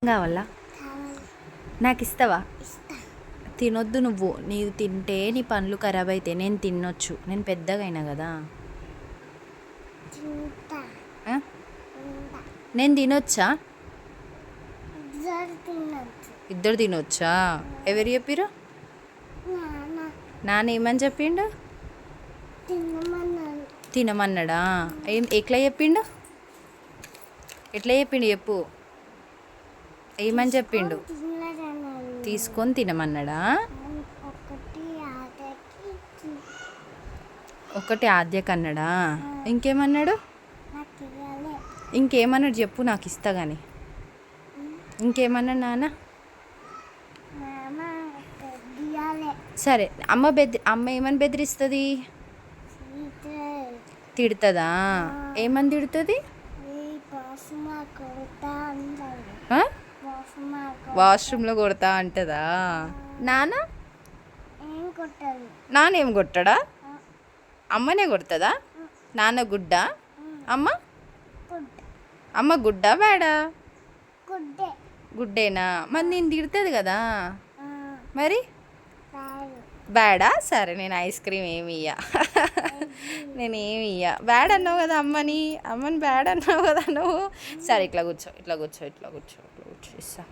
కావాలా? నాకు ఇస్తావా? తినొద్దు నువ్వు. నీవు తింటే నీ పండ్లు ఖరాబ్ అవుతాయి. నేను తినొచ్చు, నేను పెద్దగా అయినా కదా. నేను తినొచ్చా? ఇద్దరు తినొచ్చా? ఎవరు చెప్పిరు? నాన్న ఏమని చెప్పిండు? తినమన్నాడా? ఎట్లా చెప్పిండు? చెప్పు. ఏమని చెప్పిండు? తీసుకొని తినమన్నాడా? ఒకటి ఆద్యకు అన్నాడా? ఇంకేమన్నాడు? ఇంకేమన్నాడు చెప్పు, నాకు ఇస్తా కానీ. ఇంకేమన్నాడు నాన్న? సరే, అమ్మ ఏమని బెదిరిస్తుంది? తిడుతుందా? ఏమని తిడుతుంది? వాష్రూమ్లో కొడతా అంటదా? నాన్న ఏం కొట్టాడా? అమ్మనే కొడుతుందా? నాన్న గుడ్డా? అమ్మ గుడ్డా బ్యాడా? గుడ్డేనా? మరి నేను తిడుతుంది కదా మరి. బ్యాడా? సరే, నేను ఐస్ క్రీమ్ ఏమి ఇయ్యా. నేను ఏమి ఇయ్యా. బ్యాడ్ అన్నావు కదా అమ్మని బ్యాడ్ అన్నావు కదా నువ్వు. సరే, ఇట్లా కూర్చో ఇస్తా.